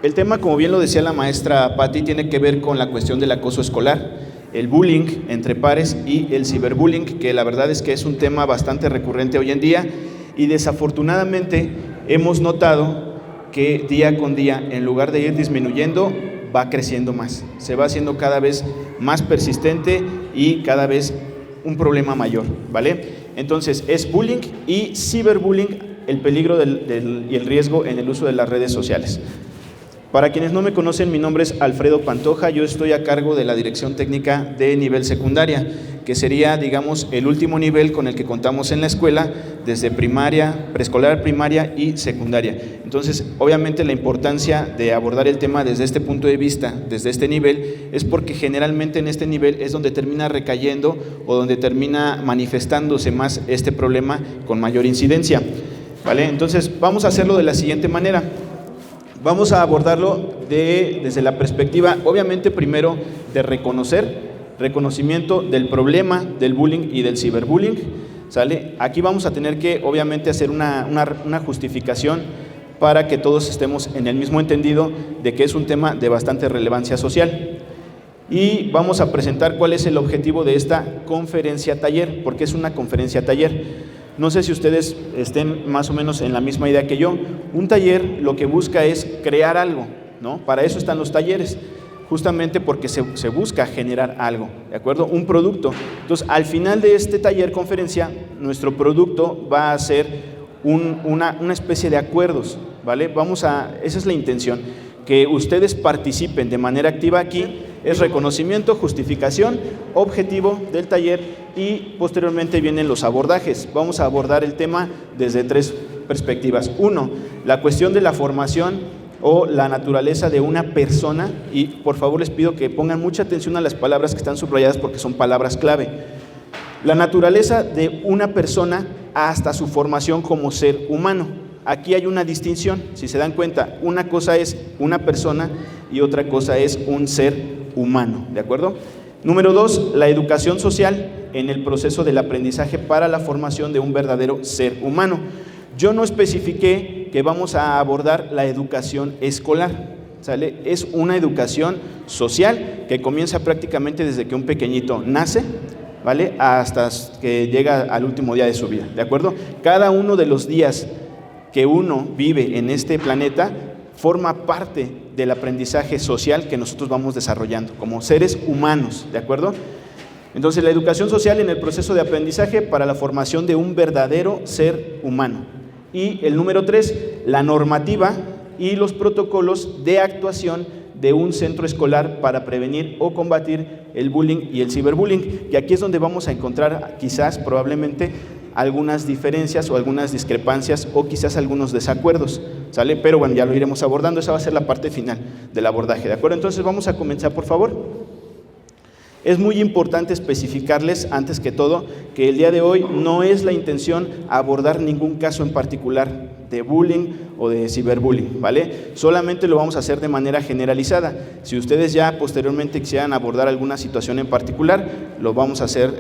El tema, como bien lo decía la maestra Patti, tiene que ver con la cuestión del acoso escolar, el bullying entre pares y el ciberbullying, que la verdad es que es un tema bastante recurrente hoy en día y desafortunadamente hemos notado que día con día, en lugar de ir disminuyendo, va creciendo más, se va haciendo cada vez más persistente y cada vez un problema mayor, ¿vale? Entonces, es bullying y ciberbullying el peligro y el riesgo en el uso de las redes sociales. Para quienes no me conocen, mi nombre es Alfredo Pantoja, yo estoy a cargo de la Dirección Técnica de Nivel Secundaria, que sería, digamos, el último nivel con el que contamos en la escuela, desde primaria, preescolar, primaria y secundaria. Entonces, obviamente la importancia de abordar el tema desde este punto de vista, desde este nivel, es porque generalmente en este nivel es donde termina recayendo o donde termina manifestándose más este problema con mayor incidencia, ¿vale? Entonces, vamos a hacerlo de la siguiente manera. Vamos a abordarlo desde la perspectiva, obviamente, primero de reconocimiento del problema del bullying y del ciberbullying, ¿sale? Aquí vamos a tener que, obviamente, hacer una justificación para que todos estemos en el mismo entendido de que es un tema de bastante relevancia social. Y vamos a presentar cuál es el objetivo de esta conferencia taller, porque es una conferencia taller. No sé si ustedes estén más o menos en la misma idea que yo. Un taller lo que busca es crear algo, ¿no? Para eso están los talleres, justamente porque se busca generar algo, ¿de acuerdo? Un producto. Entonces, al final de este taller conferencia, nuestro producto va a ser una especie de acuerdos, ¿vale? Esa es la intención, que ustedes participen de manera activa aquí. Es reconocimiento, justificación, objetivo del taller y posteriormente vienen los abordajes. Vamos a abordar el tema desde tres perspectivas. Uno, la cuestión de la formación o la naturaleza de una persona, y por favor les pido que pongan mucha atención a las palabras que están subrayadas porque son palabras clave. La naturaleza de una persona hasta su formación como ser humano. Aquí hay una distinción, si se dan cuenta, una cosa es una persona y otra cosa es un ser humano, ¿de acuerdo? Número 2, la educación social en el proceso del aprendizaje para la formación de un verdadero ser humano. Yo no especifiqué que vamos a abordar la educación escolar, ¿sale? Es una educación social que comienza prácticamente desde que un pequeñito nace, ¿vale? Hasta que llega al último día de su vida, ¿de acuerdo? Cada uno de los días que uno vive en este planeta forma parte del aprendizaje social que nosotros vamos desarrollando como seres humanos, ¿de acuerdo? Entonces, la educación social en el proceso de aprendizaje para la formación de un verdadero ser humano. Y el número 3, la normativa y los protocolos de actuación de un centro escolar para prevenir o combatir el bullying y el ciberbullying. Y aquí es donde vamos a encontrar quizás, probablemente, algunas diferencias o algunas discrepancias o quizás algunos desacuerdos, ¿sale? Pero bueno, ya lo iremos abordando, esa va a ser la parte final del abordaje, ¿de acuerdo? Entonces vamos a comenzar, por favor. Es muy importante especificarles, antes que todo, que el día de hoy no es la intención abordar ningún caso en particular de bullying o de ciberbullying, ¿vale? Solamente lo vamos a hacer de manera generalizada. Si ustedes ya posteriormente quisieran abordar alguna situación en particular, lo vamos a hacer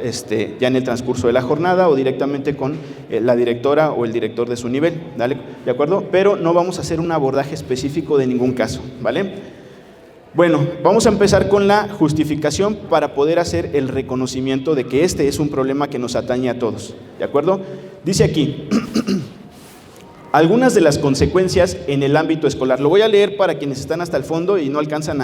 ya en el transcurso de la jornada o directamente con la directora o el director de su nivel, ¿vale? ¿De acuerdo? Pero no vamos a hacer un abordaje específico de ningún caso, ¿vale? Bueno, vamos a empezar con la justificación para poder hacer el reconocimiento de que este es un problema que nos atañe a todos, ¿de acuerdo? Dice aquí, algunas de las consecuencias en el ámbito escolar. Lo voy a leer para quienes están hasta el fondo y no alcanzan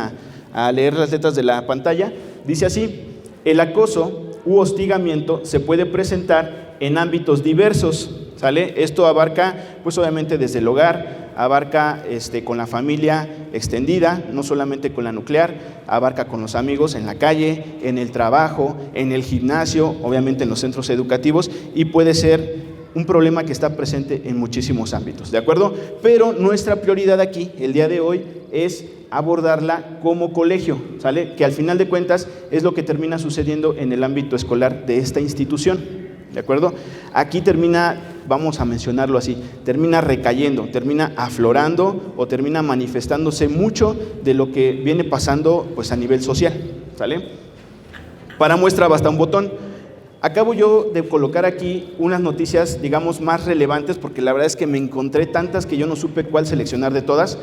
a leer las letras de la pantalla. Dice así, el acoso u hostigamiento se puede presentar en ámbitos diversos, ¿sale? Esto abarca, pues obviamente desde el hogar, abarca con la familia extendida, no solamente con la nuclear, abarca con los amigos en la calle, en el trabajo, en el gimnasio, obviamente en los centros educativos, y puede ser un problema que está presente en muchísimos ámbitos, ¿de acuerdo? Pero nuestra prioridad aquí, el día de hoy, es abordarla como colegio, ¿sale? Que al final de cuentas es lo que termina sucediendo en el ámbito escolar de esta institución, ¿de acuerdo? Aquí termina, vamos a mencionarlo así, termina recayendo, termina aflorando o termina manifestándose mucho de lo que viene pasando pues a nivel social, ¿sale? Para muestra basta un botón. Acabo yo de colocar aquí unas noticias, digamos, más relevantes, porque la verdad es que me encontré tantas que yo no supe cuál seleccionar de todas,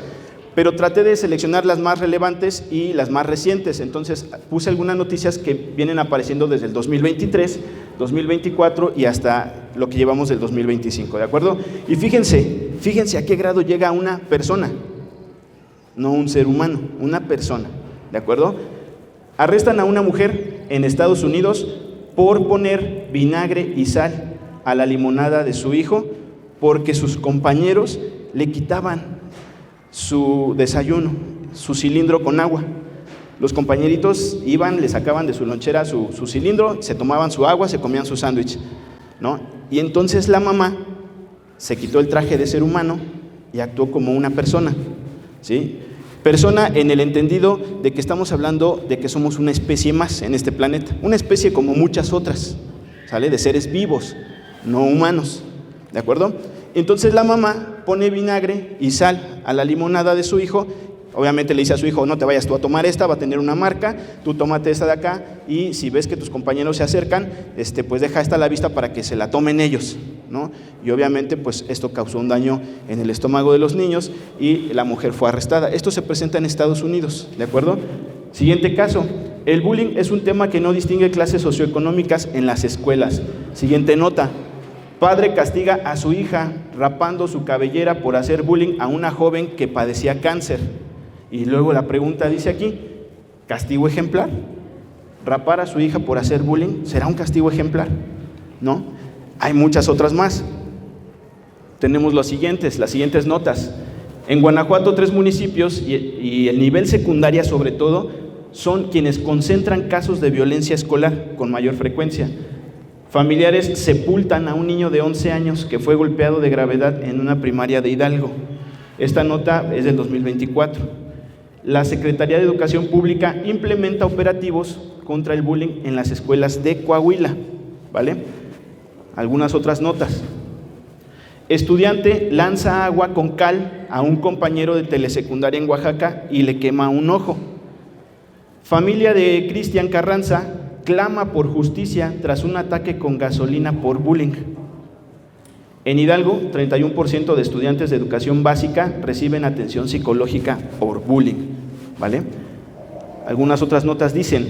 pero traté de seleccionar las más relevantes y las más recientes. Entonces puse algunas noticias que vienen apareciendo desde el 2023, 2024 y hasta lo que llevamos del 2025, ¿de acuerdo? Y fíjense a qué grado llega una persona, no un ser humano, una persona, ¿de acuerdo? Arrestan a una mujer en Estados Unidos por poner vinagre y sal a la limonada de su hijo porque sus compañeros le quitaban su desayuno, su cilindro con agua. Los compañeritos iban, le sacaban de su lonchera su cilindro, se tomaban su agua, se comían su sándwich, ¿no? Y entonces la mamá se quitó el traje de ser humano y actuó como una persona, ¿sí? Persona en el entendido de que estamos hablando de que somos una especie más en este planeta, una especie como muchas otras, ¿sale? De seres vivos, no humanos, ¿de acuerdo? Entonces la mamá pone vinagre y sal a la limonada de su hijo. Obviamente le dice a su hijo, no te vayas tú a tomar esta, va a tener una marca, tú tómate esta de acá y si ves que tus compañeros se acercan, pues deja esta a la vista para que se la tomen ellos, ¿no? Y obviamente pues esto causó un daño en el estómago de los niños y la mujer fue arrestada. Esto se presenta en Estados Unidos, ¿de acuerdo? Siguiente caso, el bullying es un tema que no distingue clases socioeconómicas en las escuelas. Siguiente nota. Padre castiga a su hija rapando su cabellera por hacer bullying a una joven que padecía cáncer. Y luego la pregunta dice aquí, ¿castigo ejemplar? ¿Rapar a su hija por hacer bullying será un castigo ejemplar? ¿No? Hay muchas otras más. Tenemos las siguientes notas. En Guanajuato, 3 municipios y el nivel secundaria sobre todo son quienes concentran casos de violencia escolar con mayor frecuencia. Familiares sepultan a un niño de 11 años que fue golpeado de gravedad en una primaria de Hidalgo. Esta nota es del 2024. La Secretaría de Educación Pública implementa operativos contra el bullying en las escuelas de Coahuila, ¿vale? Algunas otras notas. Estudiante lanza agua con cal a un compañero de telesecundaria en Oaxaca y le quema un ojo. Familia de Cristian Carranza clama por justicia tras un ataque con gasolina por bullying. En Hidalgo, 31% de estudiantes de educación básica reciben atención psicológica por bullying, ¿vale? Algunas otras notas dicen,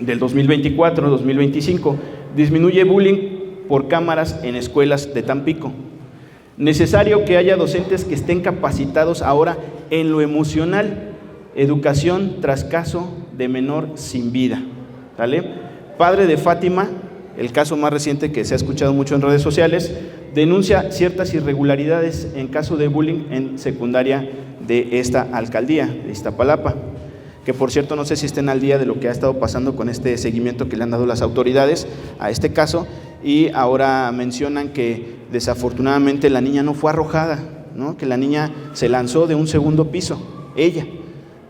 del 2024-2025, disminuye bullying por cámaras en escuelas de Tampico. Necesario que haya docentes que estén capacitados ahora en lo emocional, educación tras caso de menor sin vida. ¿Vale? Padre de Fátima, el caso más reciente que se ha escuchado mucho en redes sociales, denuncia ciertas irregularidades en caso de bullying en secundaria de esta alcaldía de Iztapalapa, que por cierto no sé si estén al día de lo que ha estado pasando con este seguimiento que le han dado las autoridades a este caso, y ahora mencionan que desafortunadamente la niña no fue arrojada, ¿no? Que la niña se lanzó de un segundo piso, ella,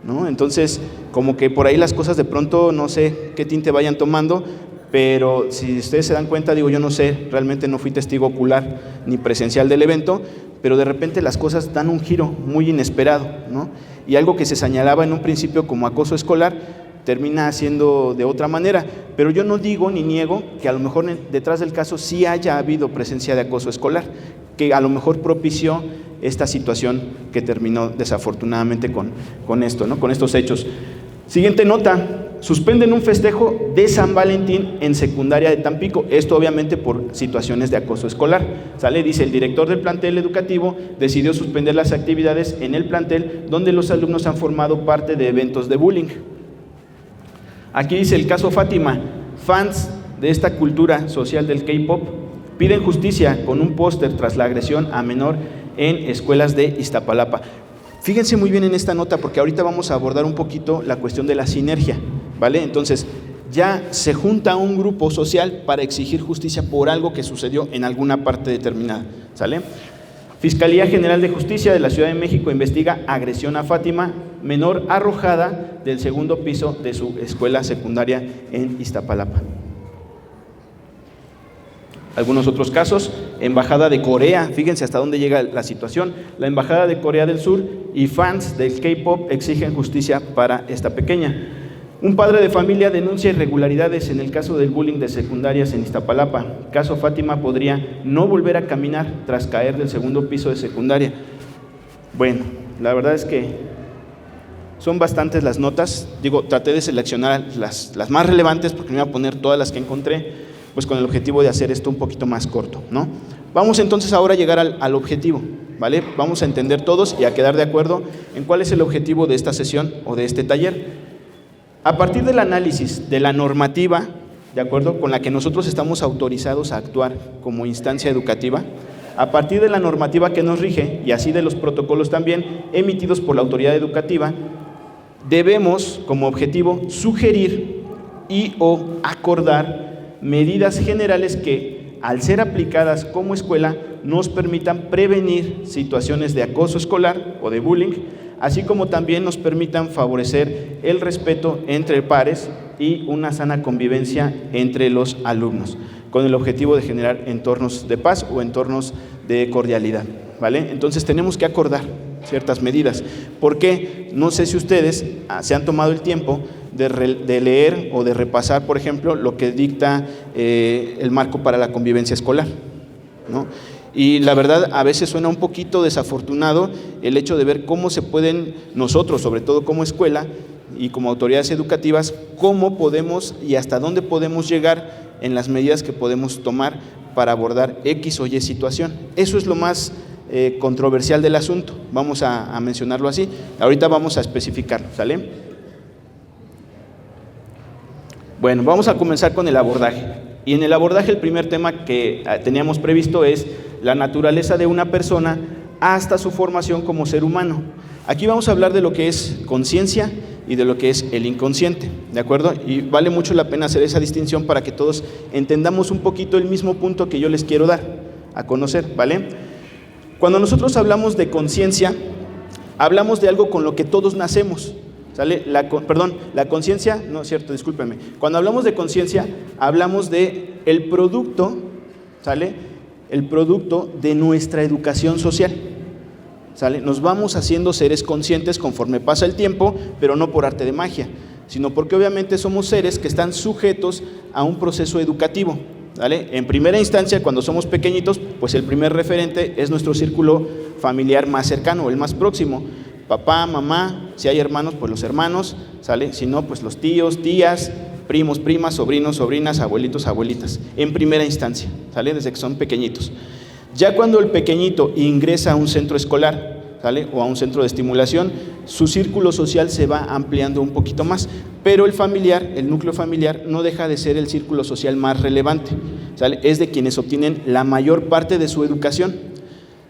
¿no? Entonces, como que por ahí las cosas de pronto no sé qué tinte vayan tomando, pero si ustedes se dan cuenta, digo, yo no sé, realmente no fui testigo ocular ni presencial del evento, pero de repente las cosas dan un giro muy inesperado, ¿no? Y algo que se señalaba en un principio como acoso escolar termina siendo de otra manera, pero yo no digo ni niego que a lo mejor detrás del caso sí haya habido presencia de acoso escolar, que a lo mejor propició esta situación que terminó desafortunadamente con esto, ¿no? Con estos hechos. Siguiente nota, suspenden un festejo de San Valentín en secundaria de Tampico, esto obviamente por situaciones de acoso escolar, ¿sale? Dice, el director del plantel educativo decidió suspender las actividades en el plantel donde los alumnos han formado parte de eventos de bullying. Aquí dice el caso Fátima, fans de esta cultura social del K-pop piden justicia con un póster tras la agresión a menor en escuelas de Iztapalapa. Fíjense muy bien en esta nota porque ahorita vamos a abordar un poquito la cuestión de la sinergia, ¿vale? Entonces, ya se junta un grupo social para exigir justicia por algo que sucedió en alguna parte determinada, ¿sale? Fiscalía General de Justicia de la Ciudad de México investiga agresión a Fátima, menor arrojada del segundo piso de su escuela secundaria en Iztapalapa. Algunos otros casos, Embajada de Corea, fíjense hasta dónde llega la situación, la Embajada de Corea del Sur y fans del K-pop exigen justicia para esta pequeña. Un padre de familia denuncia irregularidades en el caso del bullying de secundarias en Iztapalapa. Caso Fátima podría no volver a caminar tras caer del segundo piso de secundaria. Bueno, La verdad es que son bastantes las notas. Digo, traté de seleccionar las más relevantes porque me iba a poner todas las que encontré, pues con el objetivo de hacer esto un poquito más corto, ¿no? Vamos entonces ahora a llegar al objetivo, ¿vale? Vamos a entender todos y a quedar de acuerdo en cuál es el objetivo de esta sesión o de este taller. A partir del análisis de la normativa, ¿de acuerdo?, con la que nosotros estamos autorizados a actuar como instancia educativa, a partir de la normativa que nos rige y así de los protocolos también emitidos por la autoridad educativa, debemos como objetivo sugerir y o acordar medidas generales que, al ser aplicadas como escuela, nos permitan prevenir situaciones de acoso escolar o de bullying, así como también nos permitan favorecer el respeto entre pares y una sana convivencia entre los alumnos, con el objetivo de generar entornos de paz o entornos de cordialidad, ¿vale? Entonces tenemos que acordar ciertas medidas. ¿Por qué? No sé si ustedes se han tomado el tiempo de leer o de repasar, por ejemplo, lo que dicta el marco para la convivencia escolar, ¿no? Y la verdad, a veces suena un poquito desafortunado el hecho de ver cómo se pueden nosotros, sobre todo como escuela y como autoridades educativas, cómo podemos y hasta dónde podemos llegar en las medidas que podemos tomar para abordar X o Y situación. Eso es lo más controversial del asunto, vamos a mencionarlo así. Ahorita vamos a especificarlo, ¿sale? Bueno, vamos a comenzar con el abordaje. Y en el abordaje el primer tema que teníamos previsto es la naturaleza de una persona hasta su formación como ser humano. Aquí vamos a hablar de lo que es conciencia y de lo que es el inconsciente, ¿de acuerdo? Y vale mucho la pena hacer esa distinción para que todos entendamos un poquito el mismo punto que yo les quiero dar a conocer, ¿vale? Cuando nosotros hablamos de conciencia, hablamos de algo con lo que todos nacemos, ¿sale? La conciencia, no es cierto, discúlpenme. Cuando hablamos de conciencia, hablamos de el producto, ¿sale? El producto de nuestra educación social, ¿sale? Nos vamos haciendo seres conscientes conforme pasa el tiempo, pero no por arte de magia, sino porque obviamente somos seres que están sujetos a un proceso educativo, ¿vale? En primera instancia, cuando somos pequeñitos, pues el primer referente es nuestro círculo familiar más cercano, el más próximo. Papá, mamá, si hay hermanos, pues los hermanos, ¿sale? Si no, pues los tíos, tías, primos, primas, sobrinos, sobrinas, abuelitos, abuelitas, en primera instancia, ¿sale? Desde que son pequeñitos. Ya cuando el pequeñito ingresa a un centro escolar, ¿sale? O a un centro de estimulación, su círculo social se va ampliando un poquito más, pero el familiar, el núcleo familiar, no deja de ser el círculo social más relevante, ¿sale? Es de quienes obtienen la mayor parte de su educación,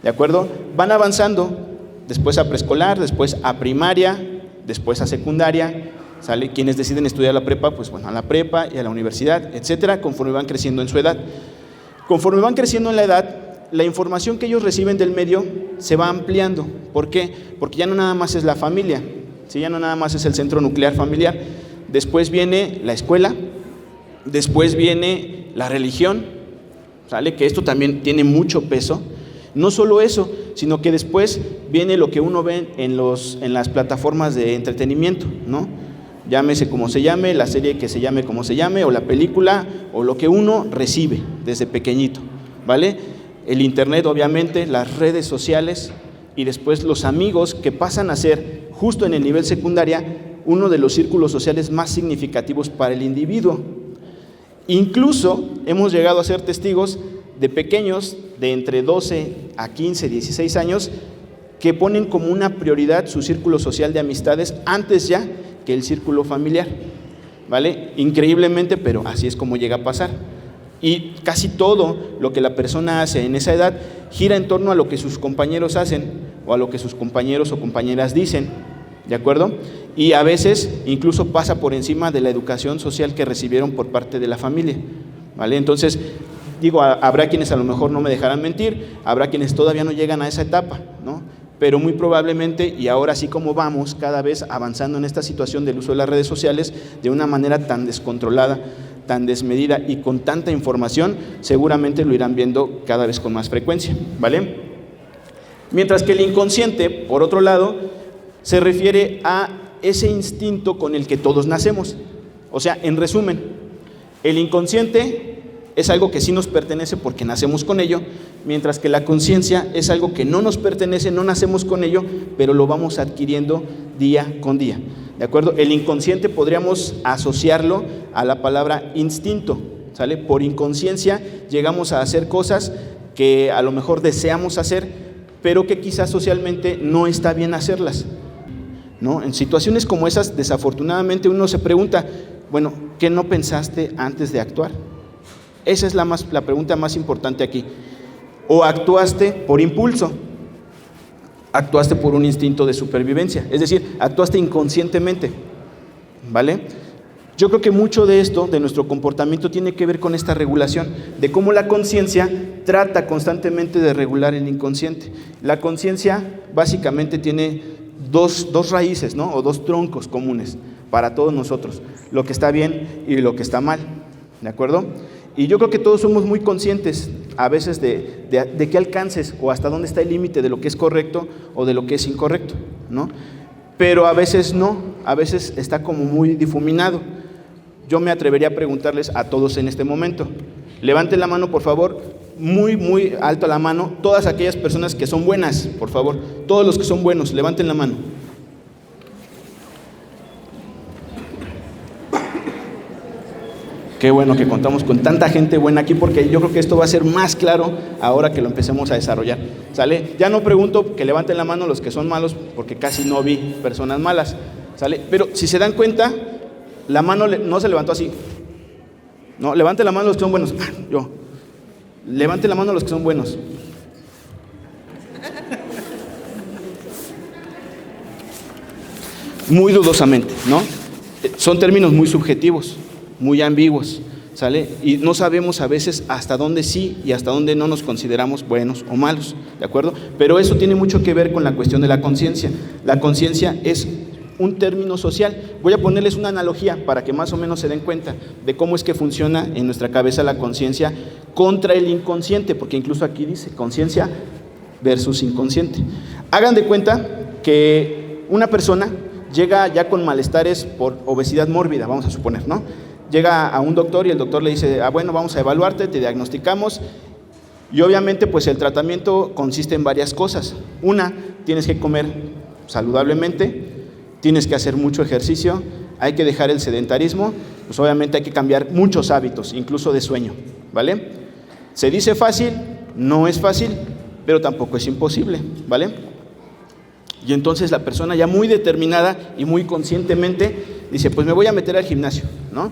¿de acuerdo? Van avanzando, después a preescolar, después a primaria, después a secundaria, ¿sale? Quienes deciden estudiar la prepa, pues bueno, a la prepa y a la universidad, etcétera, conforme van creciendo en su edad. Conforme van creciendo en la edad, la información que ellos reciben del medio se va ampliando. ¿Por qué? Porque ya no nada más es la familia, ¿sí? Ya no nada más es el centro nuclear familiar. Después viene la escuela, después viene la religión, ¿sale? Que esto también tiene mucho peso. No solo eso, sino que después viene lo que uno ve en las plataformas de entretenimiento, ¿no? Llámese como se llame, la serie que se llame como se llame, o la película, o lo que uno recibe desde pequeñito, ¿vale? El internet, obviamente, las redes sociales y después los amigos que pasan a ser, justo en el nivel secundaria, uno de los círculos sociales más significativos para el individuo. Incluso hemos llegado a ser testigos de pequeños de entre 12 a 15, 16 años que ponen como una prioridad su círculo social de amistades antes ya que el círculo familiar, ¿vale? Increíblemente, pero así es como llega a pasar. Y casi todo lo que la persona hace en esa edad gira en torno a lo que sus compañeros hacen o a lo que sus compañeros o compañeras dicen, ¿de acuerdo? Y a veces incluso pasa por encima de la educación social que recibieron por parte de la familia, ¿vale? Entonces, digo, habrá quienes a lo mejor no me dejarán mentir, habrá quienes todavía no llegan a esa etapa, ¿no? Pero muy probablemente, y ahora sí como vamos cada vez avanzando en esta situación del uso de las redes sociales de una manera tan descontrolada, tan desmedida y con tanta información, seguramente lo irán viendo cada vez con más frecuencia, ¿vale? Mientras que el inconsciente, por otro lado, se refiere a ese instinto con el que todos nacemos. O sea, en resumen, el inconsciente es algo que sí nos pertenece porque nacemos con ello, mientras que la conciencia es algo que no nos pertenece, no nacemos con ello, pero lo vamos adquiriendo día con día, ¿de acuerdo? El inconsciente podríamos asociarlo a la palabra instinto, ¿sale? Por inconsciencia llegamos a hacer cosas que a lo mejor deseamos hacer, pero que quizás socialmente no está bien hacerlas, ¿no? En situaciones como esas, desafortunadamente uno se pregunta, bueno, ¿qué no pensaste antes de actuar? Esa es la pregunta más importante aquí. O actuaste por impulso, actuaste por un instinto de supervivencia, es decir, actuaste inconscientemente, ¿vale? Yo creo que mucho de esto, de nuestro comportamiento, tiene que ver con esta regulación, de cómo la conciencia trata constantemente de regular el inconsciente. La conciencia básicamente tiene dos raíces, ¿no? O dos troncos comunes para todos nosotros, lo que está bien y lo que está mal, ¿de acuerdo? Y yo creo que todos somos muy conscientes a veces de qué alcances o hasta dónde está el límite de lo que es correcto o de lo que es incorrecto, ¿no? Pero a veces no, a veces está como muy difuminado. Yo me atrevería a preguntarles a todos en este momento, levanten la mano por favor, muy alto la mano, todas aquellas personas que son buenas, por favor, todos los que son buenos, levanten la mano. Qué bueno que contamos con tanta gente buena aquí, porque yo creo que esto va a ser más claro ahora que lo empecemos a desarrollar, ¿sale? Ya no pregunto que levanten la mano los que son malos, porque casi no vi personas malas, ¿sale? Pero si se dan cuenta, la mano no se levantó así. No, levanten la mano los que son buenos. Yo. Levanten la mano los que son buenos. Muy dudosamente, ¿no? Son términos muy subjetivos, muy ambiguos, ¿sale? Y no sabemos a veces hasta dónde sí y hasta dónde no nos consideramos buenos o malos, ¿de acuerdo? Pero eso tiene mucho que ver con la cuestión de la conciencia. La conciencia es un término social. Voy a ponerles una analogía para que más o menos se den cuenta de cómo es que funciona en nuestra cabeza la conciencia contra el inconsciente, porque incluso aquí dice conciencia versus inconsciente. Hagan de cuenta que una persona llega ya con malestares por obesidad mórbida, vamos a suponer, ¿no? Llega a un doctor y el doctor le dice, bueno, vamos a evaluarte, te diagnosticamos, y obviamente pues el tratamiento consiste en varias cosas. Una, tienes que comer saludablemente, tienes que hacer mucho ejercicio, hay que dejar el sedentarismo, pues obviamente hay que cambiar muchos hábitos, incluso de sueño, ¿vale? Se dice fácil, no es fácil, pero tampoco es imposible, ¿vale? Y entonces la persona ya muy determinada y muy conscientemente dice, pues me voy a meter al gimnasio, ¿no?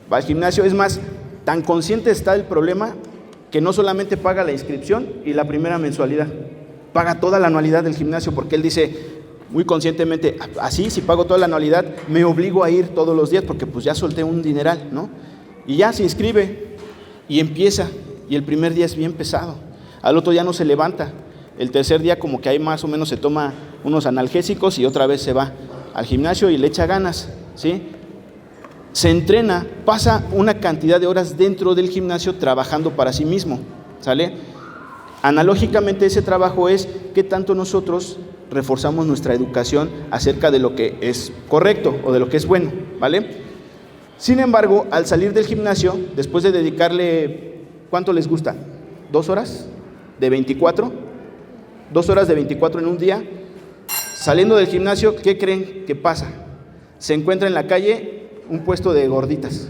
Va al gimnasio, es más, tan consciente está el problema que no solamente paga la inscripción y la primera mensualidad, paga toda la anualidad del gimnasio, porque él dice muy conscientemente, así si pago toda la anualidad me obligo a ir todos los días porque pues ya solté un dineral, ¿no? Y ya se inscribe y empieza, y el primer día es bien pesado, al otro día no se levanta, el tercer día como que ahí más o menos se toma unos analgésicos y otra vez se va al gimnasio y le echa ganas, ¿sí? Se entrena, pasa una cantidad de horas dentro del gimnasio trabajando para sí mismo, ¿sale? Analógicamente ese trabajo es qué tanto nosotros reforzamos nuestra educación acerca de lo que es correcto o de lo que es bueno, ¿vale? Sin embargo, al salir del gimnasio, después de dedicarle, ¿cuánto les gusta? ¿2 horas de 24? 2 horas de 24 en un día. Saliendo del gimnasio, ¿qué creen que pasa? Se encuentra en la calle un puesto de gorditas.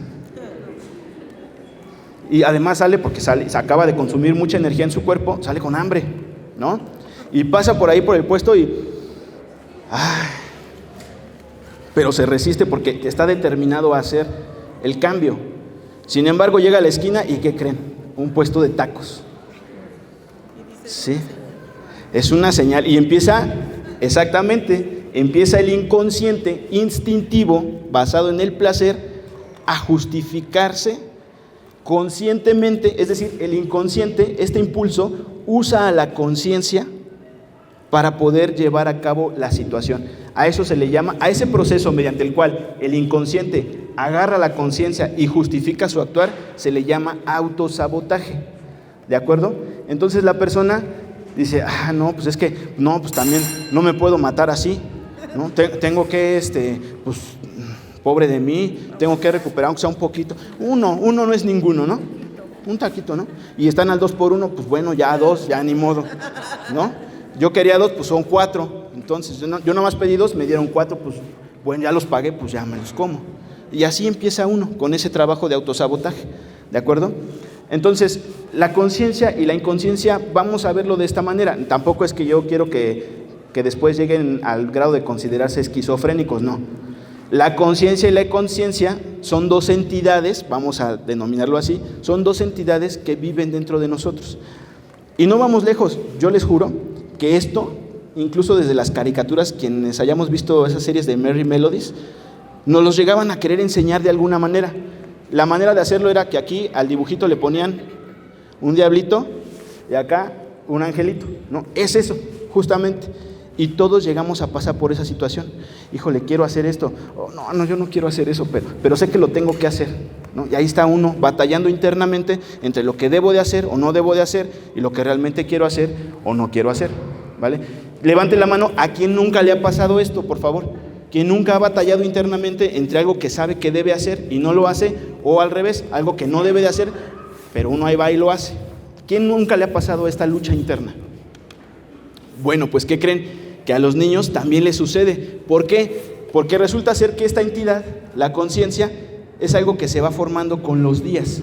Y además sale porque se acaba de consumir mucha energía en su cuerpo, sale con hambre, ¿no? Y pasa por ahí por el puesto y pero se resiste porque está determinado a hacer el cambio. Sin embargo, llega a la esquina y ¿qué creen? Un puesto de tacos. Sí, es una señal y empieza el inconsciente instintivo basado en el placer a justificarse conscientemente, es decir, el inconsciente, este impulso, usa a la conciencia para poder llevar a cabo la situación. A eso se le llama, a ese proceso mediante el cual el inconsciente agarra la conciencia y justifica su actuar, se le llama autosabotaje, ¿de acuerdo? Entonces la persona dice, no, pues es que, no, pues también no me puedo matar así, ¿no? Tengo que, pues, pobre de mí, tengo que recuperar aunque sea un poquito. Uno no es ninguno, ¿no? un taquito, ¿no? Y están al 2 por 1, pues bueno, ya 2, ya ni modo, ¿no? Yo quería 2, pues son 4. Entonces, yo nomás pedí 2, me dieron 4, pues bueno, ya los pagué, pues ya me los como. Y así empieza uno con ese trabajo de autosabotaje, ¿de acuerdo? Entonces, la conciencia y la inconsciencia, vamos a verlo de esta manera. Tampoco es que yo quiero que después lleguen al grado de considerarse esquizofrénicos, no. La conciencia y la inconsciencia son dos entidades, vamos a denominarlo así, son dos entidades que viven dentro de nosotros. Y no vamos lejos, yo les juro que esto, incluso desde las caricaturas, quienes hayamos visto esas series de Merrie Melodies, nos los llegaban a querer enseñar de alguna manera. La manera de hacerlo era que aquí al dibujito le ponían un diablito y acá un angelito, ¿no? Es eso, justamente. Y todos llegamos a pasar por esa situación. Híjole, quiero hacer esto. Oh, no, yo no quiero hacer eso, pero sé que lo tengo que hacer, ¿no? Y ahí está uno batallando internamente entre lo que debo de hacer o no debo de hacer y lo que realmente quiero hacer o no quiero hacer, ¿vale? Levante la mano a quien nunca le ha pasado esto, por favor. Quien nunca ha batallado internamente entre algo que sabe que debe hacer y no lo hace, o al revés, algo que no debe de hacer, pero uno ahí va y lo hace. ¿Quién nunca le ha pasado esta lucha interna? Bueno, pues ¿qué creen? Que a los niños también les sucede. ¿Por qué? Porque resulta ser que esta entidad, la conciencia, es algo que se va formando con los días.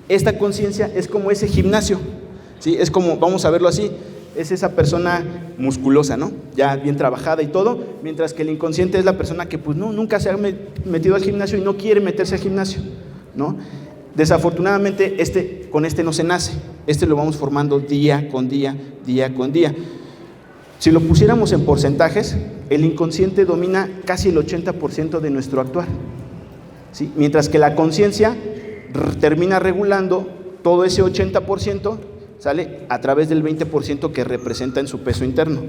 Esta conciencia es como ese gimnasio, ¿sí? Es como, vamos a verlo así, es esa persona musculosa, ¿no? Ya bien trabajada y todo, mientras que el inconsciente es la persona que pues no, nunca se ha metido al gimnasio y no quiere meterse al gimnasio, ¿no? Desafortunadamente con este no se nace, lo vamos formando día con día, día con día. Si lo pusiéramos en porcentajes, el inconsciente domina casi el 80% de nuestro actuar, ¿sí? Mientras que la conciencia termina regulando todo ese 80%, ¿sale? A través del 20% que representa en su peso interno.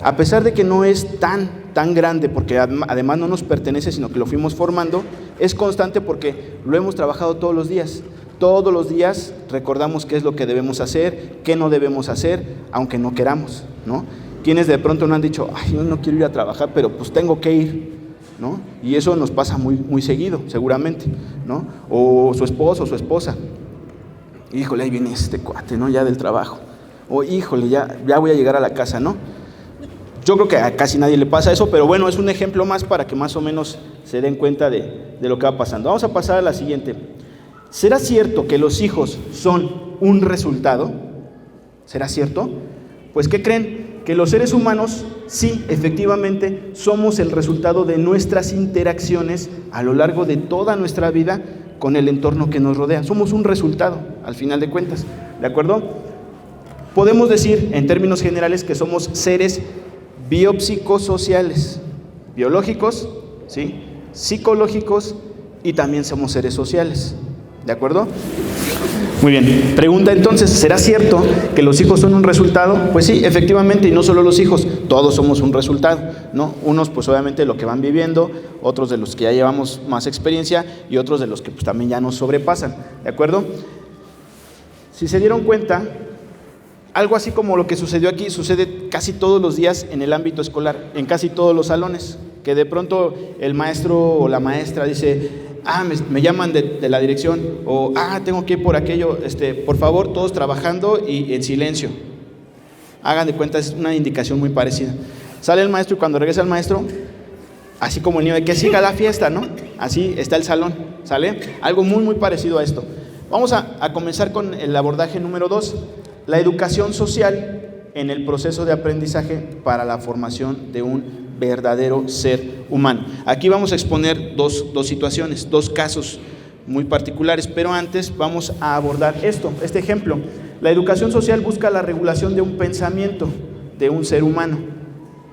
A pesar de que no es tan grande, porque además no nos pertenece, sino que lo fuimos formando, es constante porque lo hemos trabajado todos los días. Todos los días recordamos qué es lo que debemos hacer, qué no debemos hacer, aunque no queramos, ¿no? Quienes de pronto no han dicho, ay, yo no quiero ir a trabajar, pero pues tengo que ir, ¿no? Y eso nos pasa muy, muy seguido, seguramente, ¿no? O su esposo o su esposa. Híjole, ahí viene este cuate, ¿no? Ya del trabajo. O híjole, ya voy a llegar a la casa, ¿no? Yo creo que a casi nadie le pasa eso, pero bueno, es un ejemplo más para que más o menos se den cuenta de lo que va pasando. Vamos a pasar a la siguiente. ¿Será cierto que los hijos son un resultado? ¿Será cierto? Pues ¿qué creen? Que los seres humanos, sí, efectivamente, somos el resultado de nuestras interacciones a lo largo de toda nuestra vida con el entorno que nos rodea. Somos un resultado, al final de cuentas, ¿de acuerdo? Podemos decir, en términos generales, que somos seres biopsicosociales, biológicos, ¿sí? Psicológicos y también somos seres sociales. ¿De acuerdo? Muy bien. Pregunta entonces, ¿será cierto que los hijos son un resultado? Pues sí, efectivamente, y no solo los hijos, todos somos un resultado, ¿no? Unos pues obviamente lo que van viviendo, otros de los que ya llevamos más experiencia y otros de los que pues también ya nos sobrepasan, ¿de acuerdo? Si se dieron cuenta, algo así como lo que sucedió aquí, sucede casi todos los días en el ámbito escolar, en casi todos los salones, que de pronto el maestro o la maestra dice, me llaman de la dirección, o tengo que ir por aquello, por favor, todos trabajando y en silencio. Hagan de cuenta, es una indicación muy parecida. Sale el maestro y cuando regresa el maestro, así como el niño, que siga la fiesta, ¿no? Así está el salón, ¿sale? Algo muy, muy parecido a esto. Vamos a comenzar con el abordaje número 2, la educación social en el proceso de aprendizaje para la formación de un verdadero ser humano. Aquí vamos a exponer dos situaciones, dos casos muy particulares, pero antes vamos a abordar este ejemplo. La educación social busca la regulación de un pensamiento de un ser humano,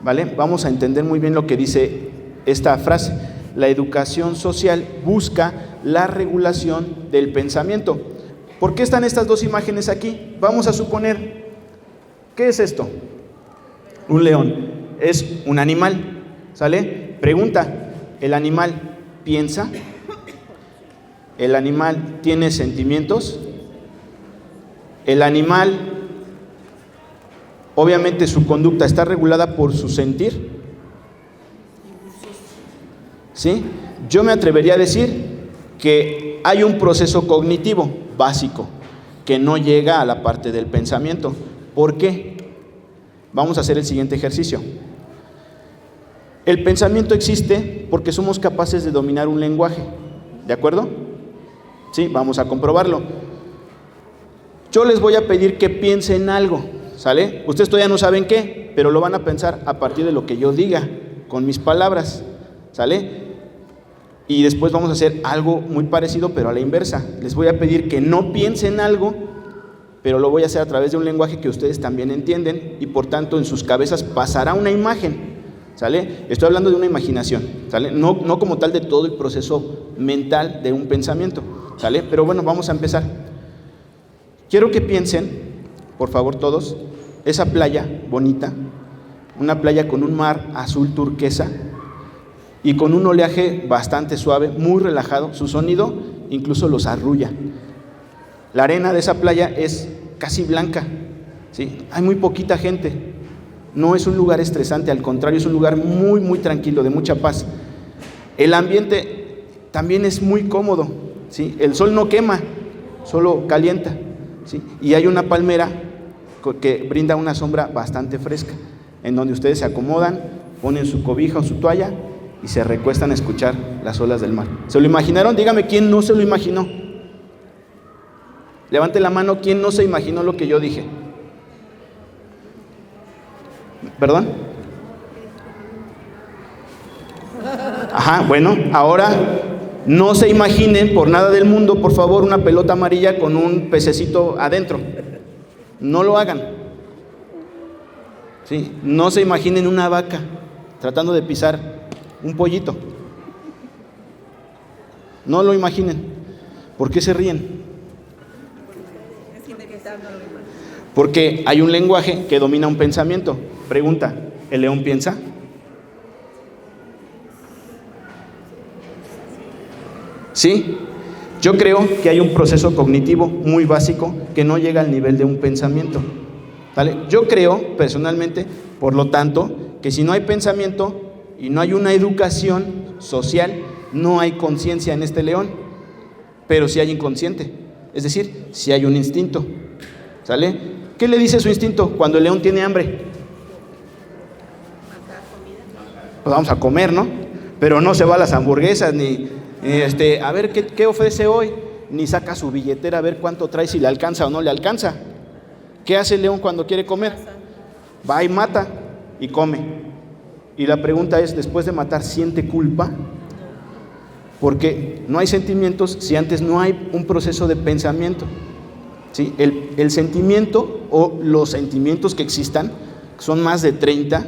¿vale? Vamos a entender muy bien lo que dice esta frase. La educación social busca la regulación del pensamiento. ¿Por qué están estas dos imágenes aquí? Vamos a suponer, ¿qué es esto? Un león. Es un animal, ¿sale? Pregunta, ¿el animal piensa? ¿El animal tiene sentimientos? El animal, obviamente su conducta está regulada por su sentir, ¿sí? Yo me atrevería a decir que hay un proceso cognitivo. básico, que no llega a la parte del pensamiento. ¿Por qué? Vamos a hacer el siguiente ejercicio. El pensamiento existe porque somos capaces de dominar un lenguaje, ¿de acuerdo? Sí, vamos a comprobarlo. Yo les voy a pedir que piensen algo, ¿sale? Ustedes todavía no saben qué, pero lo van a pensar a partir de lo que yo diga, con mis palabras, ¿sale? Y después vamos a hacer algo muy parecido, pero a la inversa. Les voy a pedir que no piensen algo, pero lo voy a hacer a través de un lenguaje que ustedes también entienden, y por tanto en sus cabezas pasará una imagen, ¿sale? Estoy hablando de una imaginación, ¿sale? No como tal de todo el proceso mental de un pensamiento, ¿sale? Pero bueno, vamos a empezar. Quiero que piensen, por favor todos, esa playa bonita, una playa con un mar azul turquesa y con un oleaje bastante suave, muy relajado. Su sonido incluso los arrulla. La arena de esa playa es casi blanca, ¿sí? Hay muy poquita gente. No es un lugar estresante, al contrario, es un lugar muy, muy tranquilo, de mucha paz. El ambiente también es muy cómodo, ¿sí? El sol no quema, solo calienta, ¿sí? Y hay una palmera que brinda una sombra bastante fresca, en donde ustedes se acomodan, ponen su cobija o su toalla y se recuestan a escuchar las olas del mar. ¿Se lo imaginaron? Dígame quién no se lo imaginó. Levante la mano, ¿quién no se imaginó lo que yo dije? ¿Perdón? Ajá, bueno, ahora no se imaginen por nada del mundo, por favor, una pelota amarilla con un pececito adentro. No lo hagan. ¿Sí? No se imaginen una vaca tratando de pisar un pollito. No lo imaginen. ¿Por qué se ríen? Porque hay un lenguaje que domina un pensamiento. Pregunta, ¿el león piensa? ¿Sí? Yo creo que hay un proceso cognitivo muy básico que no llega al nivel de un pensamiento, ¿vale? Yo creo, personalmente, por lo tanto, que si no hay pensamiento y no hay una educación social, no hay conciencia en este león, pero sí hay inconsciente, es decir, sí hay un instinto, ¿sale? ¿Qué le dice su instinto cuando el león tiene hambre? Pues vamos a comer, ¿no? Pero no se va a las hamburguesas, ni a ver qué ofrece hoy, ni saca su billetera a ver cuánto trae, si le alcanza o no le alcanza. ¿Qué hace el león cuando quiere comer? Va y mata y come. Y la pregunta es, después de matar, ¿siente culpa? Porque no hay sentimientos si antes no hay un proceso de pensamiento, ¿sí? El sentimiento o los sentimientos que existan, son más de 30,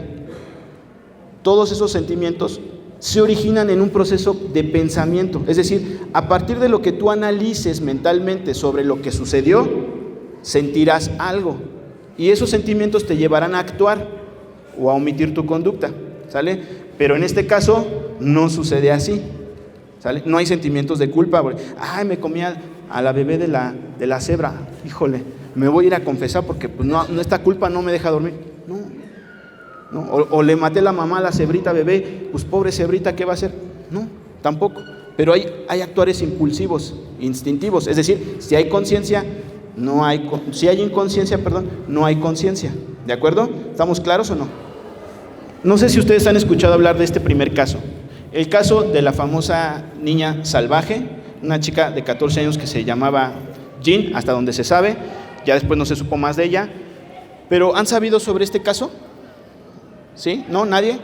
todos esos sentimientos se originan en un proceso de pensamiento. Es decir, a partir de lo que tú analices mentalmente sobre lo que sucedió, sentirás algo. Y esos sentimientos te llevarán a actuar o a omitir tu conducta, ¿sale? Pero en este caso no sucede así, ¿sale? No hay sentimientos de culpa. Ay, me comí a la bebé de la cebra. Híjole, me voy a ir a confesar porque pues, no, esta culpa no me deja dormir. No, o le maté la mamá a la cebrita bebé, pues pobre cebrita, ¿qué va a hacer? No, tampoco. Pero hay actuares impulsivos, instintivos. Es decir, si hay conciencia, si hay inconsciencia, no hay conciencia. ¿De acuerdo? ¿Estamos claros o no? No sé si ustedes han escuchado hablar de este primer caso. El caso de la famosa niña salvaje, una chica de 14 años que se llamaba Jean, hasta donde se sabe. Ya después no se supo más de ella. Pero ¿han sabido sobre este caso? ¿Sí? ¿No? ¿Nadie?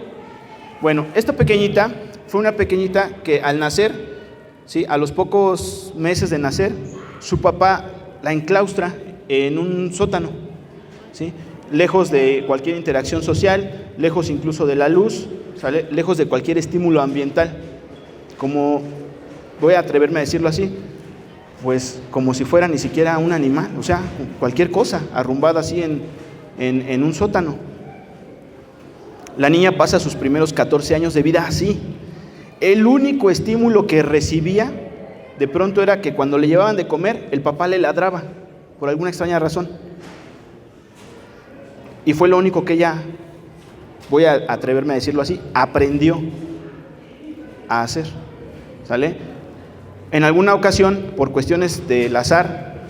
Bueno, esta pequeñita fue una pequeñita que al nacer, ¿sí? A los pocos meses de nacer, su papá la enclaustra en un sótano, ¿sí? Lejos de cualquier interacción social, lejos incluso de la luz, ¿sale? Lejos de cualquier estímulo ambiental, como voy a atreverme a decirlo así, pues como si fuera ni siquiera un animal, o sea, cualquier cosa arrumbada así en un sótano. La niña pasa sus primeros 14 años de vida así. El único estímulo que recibía de pronto era que cuando le llevaban de comer, el papá le ladraba, por alguna extraña razón. Y fue lo único que ella, voy a atreverme a decirlo así, aprendió a hacer, ¿sale? En alguna ocasión, por cuestiones del azar,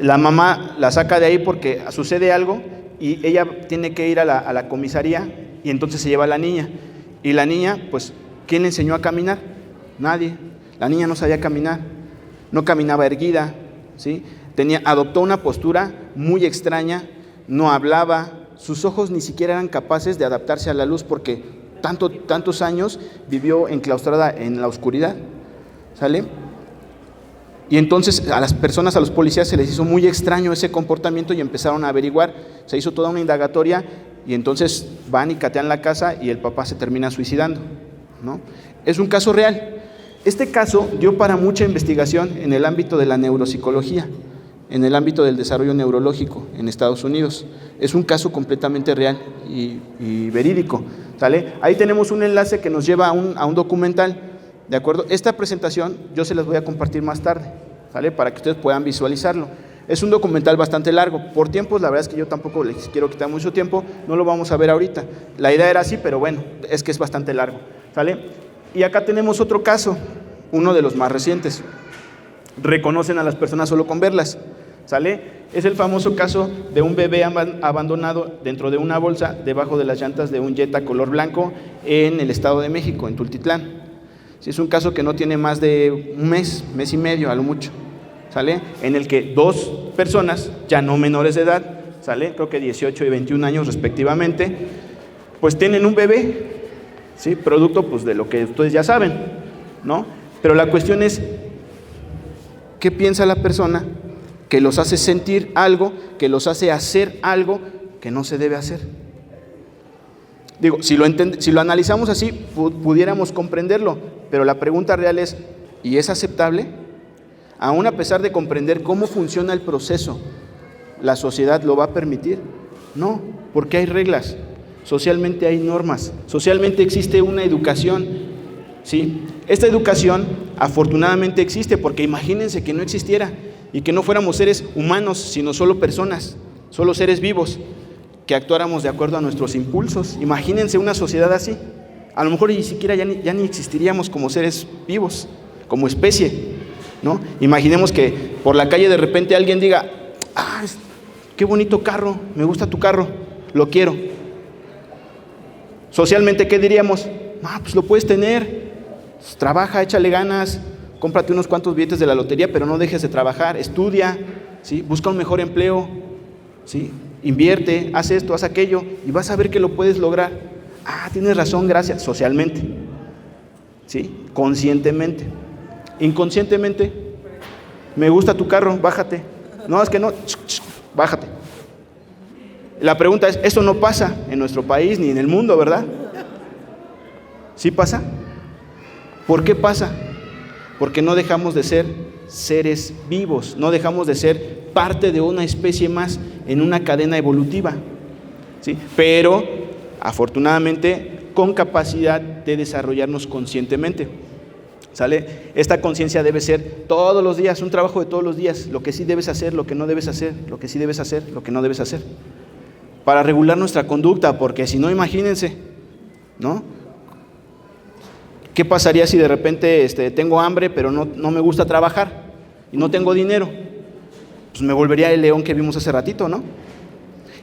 La mamá la saca de ahí porque sucede algo y ella tiene que ir a la comisaría y entonces se lleva a la niña. Y la niña, pues, ¿quién le enseñó a caminar? Nadie. La niña no sabía caminar, no caminaba erguida, ¿sí? Adoptó una postura muy extraña, no hablaba, sus ojos ni siquiera eran capaces de adaptarse a la luz porque tantos años vivió enclaustrada en la oscuridad, ¿sale? Y entonces a las personas, a los policías se les hizo muy extraño ese comportamiento y empezaron a averiguar, se hizo toda una indagatoria y entonces van y catean la casa y el papá se termina suicidando, ¿no? Es un caso real. Este caso dio para mucha investigación en el ámbito de la neuropsicología, en el ámbito del desarrollo neurológico en Estados Unidos. Es un caso completamente real y verídico, ¿sale? Ahí tenemos un enlace que nos lleva a un documental, ¿de acuerdo? Esta presentación yo se las voy a compartir más tarde, ¿sale? Para que ustedes puedan visualizarlo. Es un documental bastante largo. Por tiempos, la verdad es que yo tampoco les quiero quitar mucho tiempo, no lo vamos a ver ahorita. La idea era así, pero bueno, es que es bastante largo, ¿sale? Y acá tenemos otro caso, uno de los más recientes. Reconocen a las personas solo con verlas, ¿sale? Es el famoso caso de un bebé abandonado dentro de una bolsa debajo de las llantas de un Jetta color blanco en el Estado de México, en Tultitlán. Sí, es un caso que no tiene más de un mes y medio a lo mucho, ¿sale? En el que dos personas, ya no menores de edad, ¿sale? Creo que 18 y 21 años respectivamente, pues tienen un bebé, ¿sí? Producto pues de lo que ustedes ya saben, ¿no? Pero la cuestión es, ¿qué piensa la persona que los hace sentir algo, que los hace hacer algo que no se debe hacer? Digo, si lo analizamos así, pudiéramos comprenderlo, pero la pregunta real es, ¿y es aceptable? Aún a pesar de comprender cómo funciona el proceso, ¿la sociedad lo va a permitir? No, porque hay reglas, socialmente hay normas, socialmente existe una educación, ¿sí? Esta educación afortunadamente existe, porque imagínense que no existiera y que no fuéramos seres humanos, sino solo personas, solo seres vivos, que actuáramos de acuerdo a nuestros impulsos. Imagínense una sociedad así, a lo mejor ni siquiera ya ni existiríamos como seres vivos, como especie, ¿no? Imaginemos que por la calle de repente alguien diga, qué bonito carro, me gusta tu carro, lo quiero. Socialmente, ¿qué diríamos? Pues lo puedes tener, pues trabaja, échale ganas, cómprate unos cuantos billetes de la lotería, pero no dejes de trabajar, estudia, ¿sí? Busca un mejor empleo, ¿sí? Invierte, haz esto, haz aquello, y vas a ver que lo puedes lograr. Tienes razón, gracias, socialmente, ¿sí? Conscientemente. Inconscientemente, me gusta tu carro, bájate. No, es que no, bájate. La pregunta es, eso no pasa en nuestro país ni en el mundo, ¿verdad? ¿Sí pasa? ¿Por qué pasa? Porque no dejamos de ser seres vivos, no dejamos de ser parte de una especie más en una cadena evolutiva, ¿sí? Pero afortunadamente con capacidad de desarrollarnos conscientemente, ¿sale? Esta conciencia debe ser todos los días, un trabajo de todos los días, lo que sí debes hacer, lo que no debes hacer, lo que sí debes hacer, lo que no debes hacer, para regular nuestra conducta, porque si no, imagínense, ¿no? ¿Qué pasaría si de repente tengo hambre, pero no me gusta trabajar y no tengo dinero? Pues me volvería el león que vimos hace ratito, ¿no?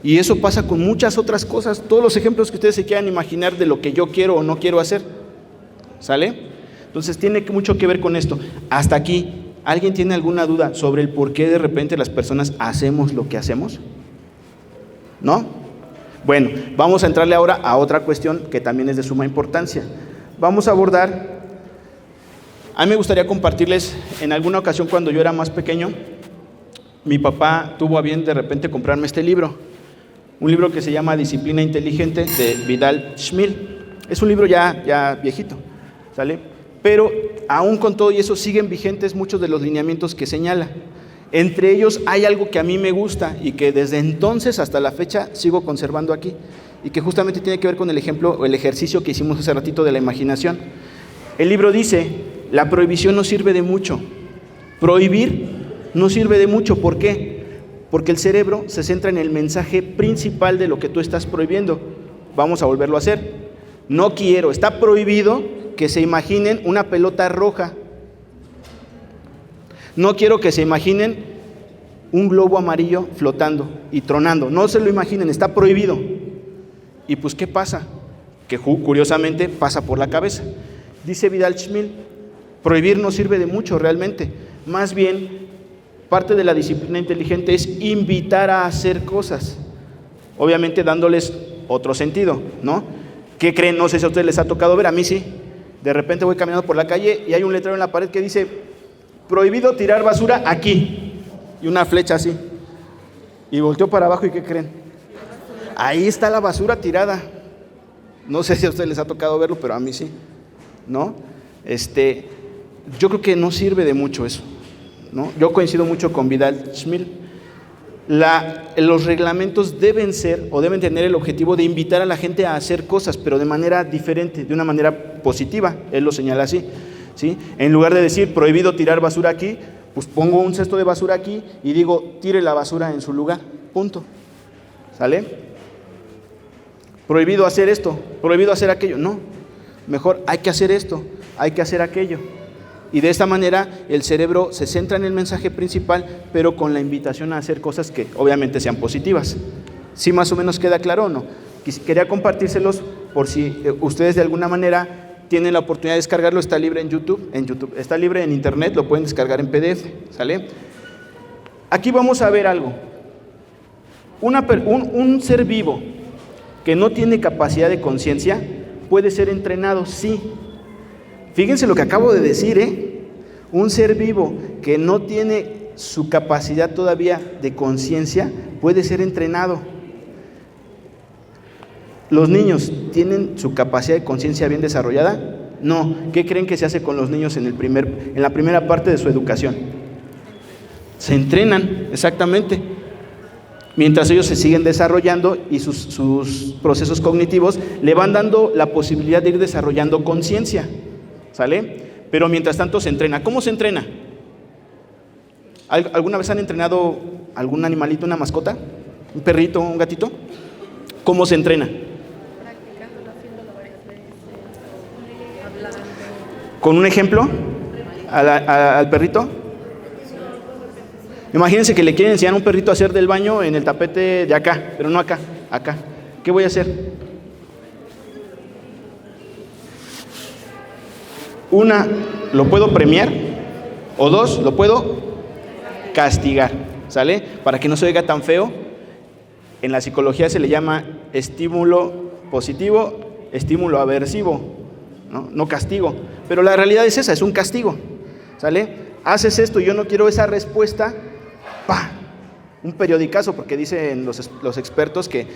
Y eso pasa con muchas otras cosas, todos los ejemplos que ustedes se quieran imaginar de lo que yo quiero o no quiero hacer, ¿sale? Entonces tiene mucho que ver con esto. Hasta aquí, ¿alguien tiene alguna duda sobre el por qué de repente las personas hacemos lo que hacemos? ¿No? Bueno, vamos a entrarle ahora a otra cuestión que también es de suma importancia. Vamos a abordar, a mí me gustaría compartirles, en alguna ocasión cuando yo era más pequeño, mi papá tuvo a bien de repente comprarme este libro, un libro que se llama Disciplina Inteligente de Vidal Schmil. Es un libro ya viejito, ¿sale? Pero aún con todo y eso siguen vigentes muchos de los lineamientos que señala. Entre ellos hay algo que a mí me gusta y que desde entonces hasta la fecha sigo conservando aquí, y que justamente tiene que ver con el ejemplo o el ejercicio que hicimos hace ratito de la imaginación. El libro dice, la prohibición no sirve de mucho. Prohibir no sirve de mucho. ¿Por qué? Porque el cerebro se centra en el mensaje principal de lo que tú estás prohibiendo. Vamos a volverlo a hacer. No quiero, está prohibido que se imaginen una pelota roja. No quiero que se imaginen un globo amarillo flotando y tronando. No se lo imaginen, está prohibido. Y pues, ¿qué pasa? Que curiosamente pasa por la cabeza. Dice Vidal-Schmil, prohibir no sirve de mucho realmente. Más bien, parte de la disciplina inteligente es invitar a hacer cosas. Obviamente dándoles otro sentido, ¿no? ¿Qué creen? No sé si a ustedes les ha tocado ver, a mí sí. De repente voy caminando por la calle y hay un letrero en la pared que dice, prohibido tirar basura aquí. Y una flecha así. Y volteo para abajo y ¿qué creen? Ahí está la basura tirada. No sé si a ustedes les ha tocado verlo, pero a mí sí, ¿no? Yo creo que no sirve de mucho eso, ¿no? Yo coincido mucho con Vidal-Schmil. Los reglamentos deben ser o deben tener el objetivo de invitar a la gente a hacer cosas, pero de manera diferente, de una manera positiva. Él lo señala así, ¿sí? En lugar de decir prohibido tirar basura aquí, pues pongo un cesto de basura aquí y digo tire la basura en su lugar, punto. ¿Sale? Prohibido hacer esto, prohibido hacer aquello. No, mejor hay que hacer esto, hay que hacer aquello. Y de esta manera el cerebro se centra en el mensaje principal, pero con la invitación a hacer cosas que obviamente sean positivas. ¿Sí más o menos queda claro o no? Quería compartírselos por si ustedes de alguna manera tienen la oportunidad de descargarlo. Está libre en YouTube, está libre en internet, lo pueden descargar en PDF, ¿sale? Aquí vamos a ver algo. Un ser vivo que no tiene capacidad de conciencia puede ser entrenado, sí. Fíjense lo que acabo de decir, un ser vivo que no tiene su capacidad todavía de conciencia puede ser entrenado. ¿Los niños tienen su capacidad de conciencia bien desarrollada? No. ¿Qué creen que se hace con los niños en la primera parte de su educación? Se entrenan, exactamente. Mientras ellos se siguen desarrollando y sus procesos cognitivos le van dando la posibilidad de ir desarrollando conciencia, ¿sale? Pero mientras tanto se entrena. ¿Cómo se entrena? ¿Alguna vez han entrenado algún animalito, una mascota? ¿Un perrito, un gatito? ¿Cómo se entrena? Practicándolo, haciéndolo varias veces, hablando. ¿Con un ejemplo al perrito? Imagínense que le quieren enseñar a un perrito a hacer del baño en el tapete de acá, pero no acá, acá. ¿Qué voy a hacer? Una, lo puedo premiar, o dos, lo puedo castigar, ¿sale? Para que no se oiga tan feo, en la psicología se le llama estímulo positivo, estímulo aversivo, no castigo. Pero la realidad es esa, es un castigo, ¿sale? Haces esto y yo no quiero esa respuesta, ¡pah! Un periodicazo, porque dicen los expertos que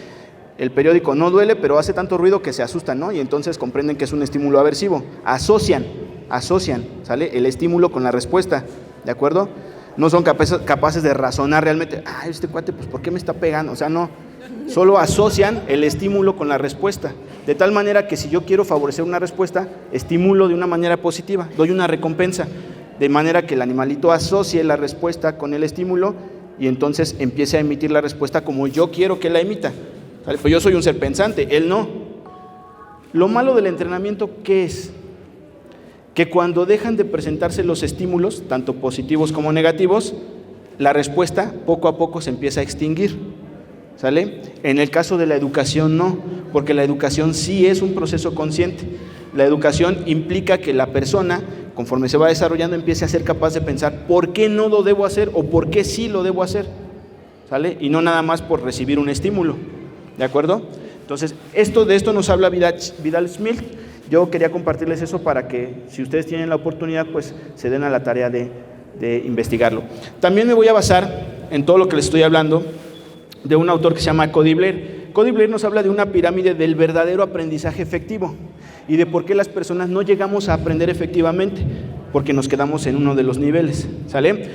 el periódico no duele, pero hace tanto ruido que se asustan, ¿no? Y entonces comprenden que es un estímulo aversivo. Asocian, ¿sale? El estímulo con la respuesta, ¿de acuerdo? No son capaces de razonar realmente, este cuate, pues, ¿por qué me está pegando? O sea, no, solo asocian el estímulo con la respuesta. De tal manera que si yo quiero favorecer una respuesta, estimulo de una manera positiva, doy una recompensa, de manera que el animalito asocie la respuesta con el estímulo y entonces empiece a emitir la respuesta como yo quiero que la emita. Pues yo soy un ser pensante, él no. Lo malo del entrenamiento, ¿qué es? Que cuando dejan de presentarse los estímulos, tanto positivos como negativos, la respuesta poco a poco se empieza a extinguir, ¿sale? En el caso de la educación no, porque la educación sí es un proceso consciente. La educación implica que la persona, conforme se va desarrollando, empiece a ser capaz de pensar por qué no lo debo hacer o por qué sí lo debo hacer, ¿sale? Y no nada más por recibir un estímulo, ¿de acuerdo? Entonces, de esto nos habla Vidal-Schmil. Yo quería compartirles eso para que, si ustedes tienen la oportunidad, pues se den a la tarea de investigarlo. También me voy a basar en todo lo que les estoy hablando de un autor que se llama Cody Blair. Cody Blair nos habla de una pirámide del verdadero aprendizaje efectivo y de por qué las personas no llegamos a aprender efectivamente, porque nos quedamos en uno de los niveles, ¿sale?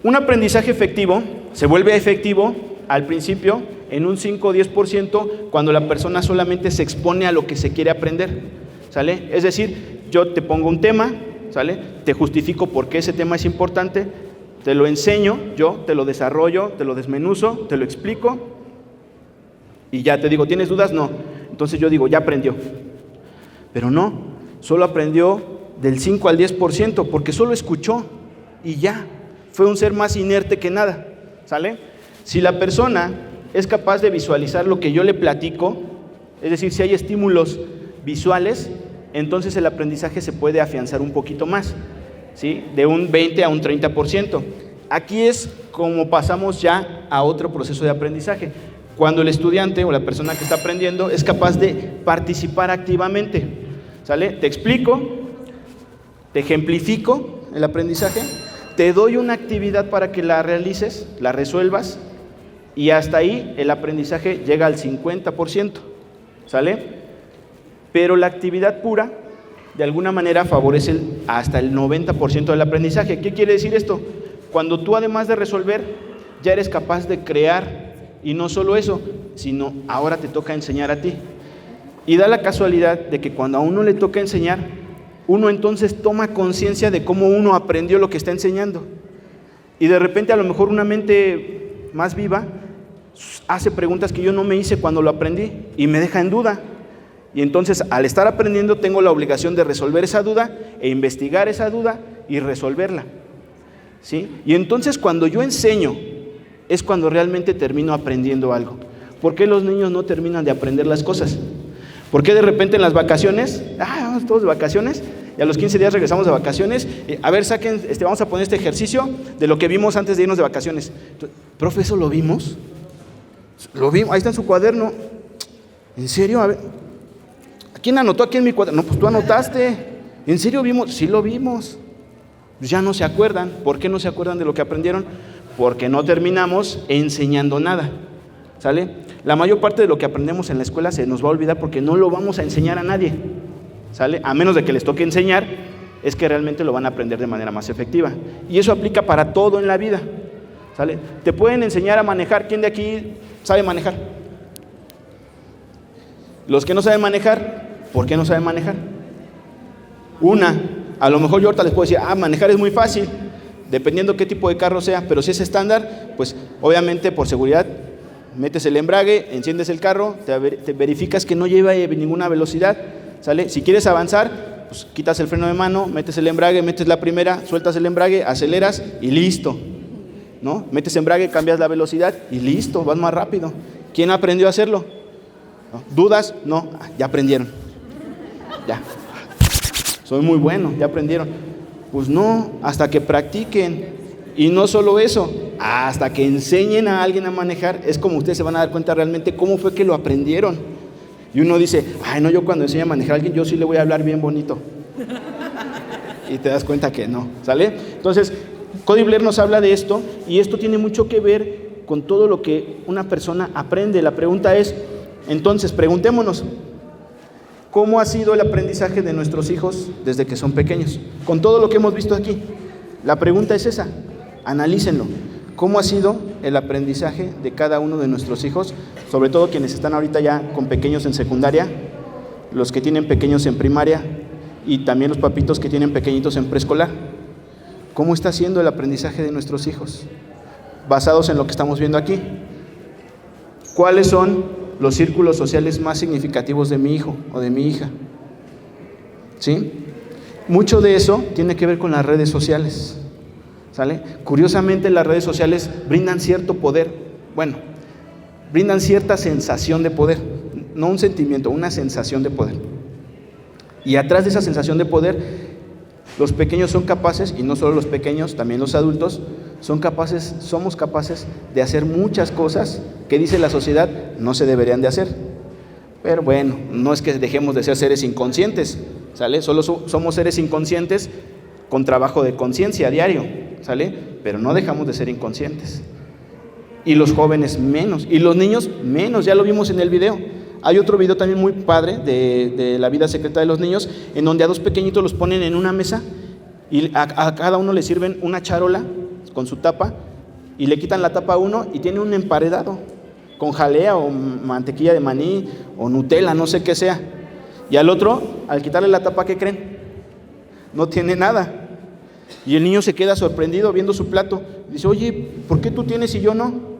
Un aprendizaje efectivo se vuelve efectivo al principio en un 5 o 10% cuando la persona solamente se expone a lo que se quiere aprender, ¿sale? Es decir, yo te pongo un tema, ¿sale? Te justifico por qué ese tema es importante, te lo enseño, yo te lo desarrollo, te lo desmenuzo, te lo explico y ya te digo, ¿tienes dudas? No. Entonces yo digo, ya aprendió. Pero no, solo aprendió del 5 al 10% porque solo escuchó y ya. Fue un ser más inerte que nada. ¿sale? Si la persona es capaz de visualizar lo que yo le platico, es decir, si hay estímulos visuales, entonces el aprendizaje se puede afianzar un poquito más, ¿sí? De un 20 a un 30%. Aquí es como pasamos ya a otro proceso de aprendizaje, cuando el estudiante o la persona que está aprendiendo es capaz de participar activamente, ¿sale? Te explico, te ejemplifico el aprendizaje, te doy una actividad para que la realices, la resuelvas, y hasta ahí el aprendizaje llega al 50%, ¿sale? Pero la actividad pura, de alguna manera, favorece hasta el 90% del aprendizaje. ¿Qué quiere decir esto? Cuando tú, además de resolver, ya eres capaz de crear, y no solo eso, sino ahora te toca enseñar a ti. Y da la casualidad de que cuando a uno le toca enseñar, uno entonces toma conciencia de cómo uno aprendió lo que está enseñando. Y de repente, a lo mejor una mente más viva hace preguntas que yo no me hice cuando lo aprendí y me deja en duda. Y entonces, al estar aprendiendo, tengo la obligación de resolver esa duda e investigar esa duda y resolverla, ¿sí? Y entonces, cuando yo enseño, es cuando realmente termino aprendiendo algo. ¿Por qué los niños no terminan de aprender las cosas? ¿Por qué de repente en las vacaciones, vamos todos de vacaciones, y a los 15 días regresamos de vacaciones, a ver, saquen, vamos a poner este ejercicio de lo que vimos antes de irnos de vacaciones? Profe, ¿eso lo vimos? Lo vimos, ahí está en su cuaderno. ¿En serio? A ver, ¿quién anotó aquí en mi cuaderno? No, pues tú anotaste. ¿En serio vimos? Sí lo vimos. Ya no se acuerdan. ¿Por qué no se acuerdan de lo que aprendieron? Porque no terminamos enseñando nada, ¿sale? La mayor parte de lo que aprendemos en la escuela se nos va a olvidar porque no lo vamos a enseñar a nadie, ¿sale? A menos de que les toque enseñar, es que realmente lo van a aprender de manera más efectiva. Y eso aplica para todo en la vida, ¿sale? Te pueden enseñar a manejar. ¿Quién de aquí sabe manejar? Los que no saben manejar, ¿por qué no saben manejar? A lo mejor yo ahorita les puedo decir, manejar es muy fácil, dependiendo qué tipo de carro sea, pero si es estándar, pues obviamente por seguridad metes el embrague, enciendes el carro, te verificas que no lleva ninguna velocidad, ¿sale? Si quieres avanzar, pues quitas el freno de mano, metes el embrague, metes la primera, sueltas el embrague, aceleras y listo, ¿no? Metes embrague, cambias la velocidad y listo, vas más rápido. ¿Quién aprendió a hacerlo? ¿No? ¿Dudas? No, ya aprendieron. Ya. Soy muy bueno, ya aprendieron. Pues no, hasta que practiquen. Y no solo eso, hasta que enseñen a alguien a manejar, es como ustedes se van a dar cuenta realmente cómo fue que lo aprendieron. Y uno dice, no, yo cuando enseño a manejar a alguien, yo sí le voy a hablar bien bonito. Y te das cuenta que no, ¿sale? Entonces, Cody Blair nos habla de esto, y esto tiene mucho que ver con todo lo que una persona aprende. La pregunta es, entonces, preguntémonos, ¿cómo ha sido el aprendizaje de nuestros hijos desde que son pequeños? Con todo lo que hemos visto aquí, la pregunta es esa, analícenlo. ¿Cómo ha sido el aprendizaje de cada uno de nuestros hijos? Sobre todo quienes están ahorita ya con pequeños en secundaria, los que tienen pequeños en primaria y también los papitos que tienen pequeñitos en preescolar. ¿Cómo está siendo el aprendizaje de nuestros hijos? Basados en lo que estamos viendo aquí. ¿Cuáles son los círculos sociales más significativos de mi hijo o de mi hija? ¿Sí? Mucho de eso tiene que ver con las redes sociales, ¿sale? Curiosamente, las redes sociales brindan cierto poder, brindan cierta sensación de poder, no un sentimiento, una sensación de poder. Y atrás de esa sensación de poder, los pequeños son capaces, y no solo los pequeños, también los adultos, somos capaces de hacer muchas cosas que dice la sociedad no se deberían de hacer. Pero bueno, no es que dejemos de ser seres inconscientes, ¿sale? Solo somos seres inconscientes con trabajo de conciencia diario, ¿sale? Pero no dejamos de ser inconscientes. Y los jóvenes menos, y los niños menos, ya lo vimos en el video. Hay otro video también muy padre de la vida secreta de los niños, en donde a dos pequeñitos los ponen en una mesa y a cada uno le sirven una charola con su tapa y le quitan la tapa a uno y tiene un emparedado con jalea o mantequilla de maní o Nutella, no sé qué sea. Y al otro, al quitarle la tapa, ¿qué creen? No tiene nada. Y el niño se queda sorprendido viendo su plato. Dice, oye, ¿por qué tú tienes y yo no?